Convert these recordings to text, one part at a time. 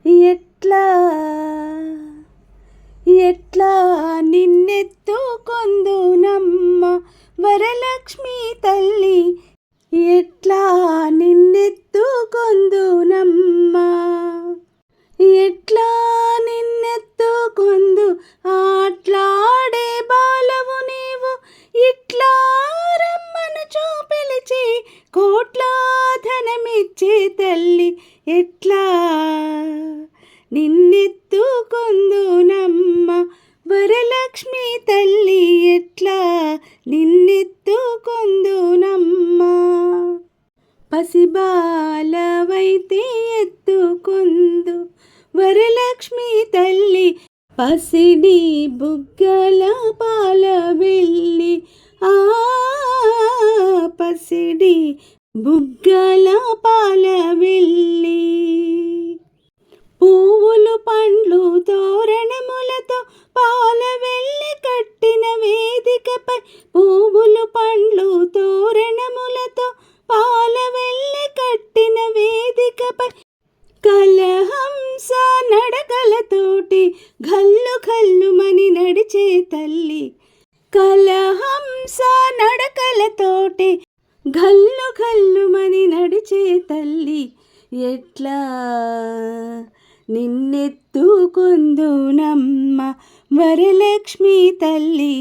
ఎట్లా ఎట్లా నిన్నెత్తుకొందునమ్మ వరలక్ష్మి తల్లి, ఎట్లా నిన్నెత్తుకొందునమ్మ, ఎట్లా నిన్నెత్తుకొందు ఆట్లాడే బాలవు నీవు, ఇట్లా రమ్మనుచో పిలిచి కోట్ల ధనమిచ్చే తల్లి, ఎట్లా నిన్నెత్తుకొందునమ్మ వరలక్ష్మి తల్లి, ఎట్లా నిన్నెత్తుకొందునమ్మ. పసిబాలవైతే ఎత్తుకొందు వరలక్ష్మి తల్లి, పసిడి బుగ్గల పాల వెళ్ళి, పసిడి బుగ్గల పాల వెళ్ళి, పువ్వులు పండ్లు తోరణములతో పాల వెళ్ళి కట్టిన వేదికపై, పువ్వులు పండ్లు తోరణములతో పాల వెళ్ళి కట్టిన వేదికపై, కలహంస నడకలతోటి ఘల్లు ఘల్లుమని నడిచే తల్లి, కలహంస నడకలతోటి ఘల్లు ఘల్లుమని నడిచే తల్లి, ఎట్లా నిన్నెత్తుకొందునమ్మ వరలక్ష్మి తల్లి,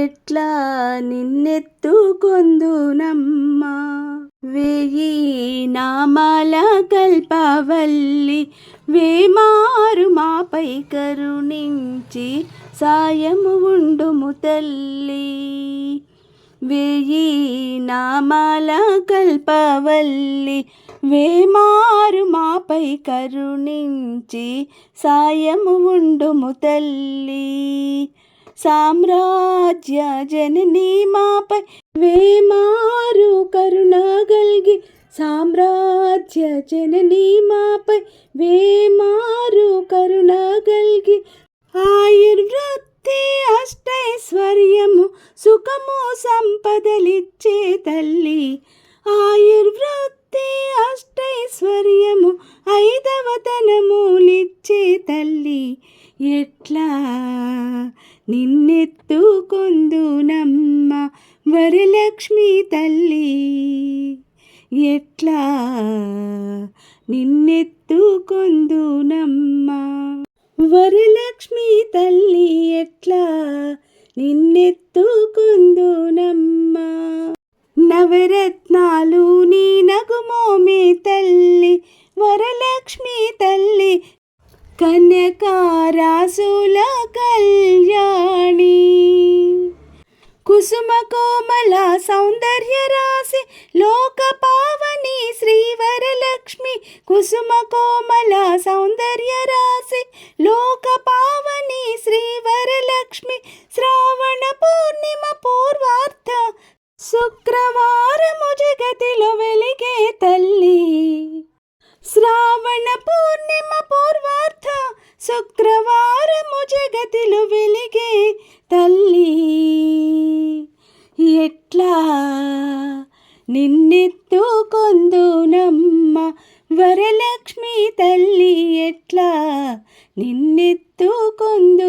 ఎట్లా నిన్నెత్తుకొందునమ్మ. వేయి నామాల కల్పవల్లి వేమారు మాపై కరుణించి సాయము ఉండుము తల్లి, వేయి నామాల కల్పవల్లి వేమారు మాపై కరుణించి సాయము ఉండుము తల్లి, సామ్రాజ్య జననీ మాపై వేమారు కరుణ గల్గి, సామ్రాజ్య జననీ మాపై వేమారు కరుణ గల్గి, ఆయుర్వృద్ధి అష్టైశ్వర్యము సుఖము సంపదలిచ్చే తల్లి, ఆయుర్వృద్ధి అష్టైశ్వర్యము ఐదవతనములిచ్చే తల్లి, ఎట్లా నిన్నెత్తుకొందునమ్మ వరలక్ష్మి తల్లి, ఎట్లా నిన్నెత్తుకొందునమ్మ వరలక్ష్మి తల్లి, ఎట్లా నిన్నెత్తుకొందునమ్మ. నవరత్నాలు నీ నగుమోమే తల్లి వరలక్ష్మి తల్లి, కన్యకారాసుల కళ్యాణి, కుసుమ కోమల సౌందర్య రాశి లోక పావని శ్రీ వరలక్ష్మి, కుసుమ కోమల సౌందర్య రాశి లోక పావని శ్రీ వరలక్ష్మి, శ్రావణ పూర్ణిమ పూర్వార్ధ శుక్రవారము జగతిలో వెలిగే తల్లి, శ్రావణ పూర్ణిమ పూర్వార్ధ శుక్రవారము జగతిలో వెలిగే తల్లి, ఎట్లా నిన్నెత్తుకొందునమ్మ వరలక్ష్మి తల్లి, ఎట్లా నిన్నెత్తుకొందు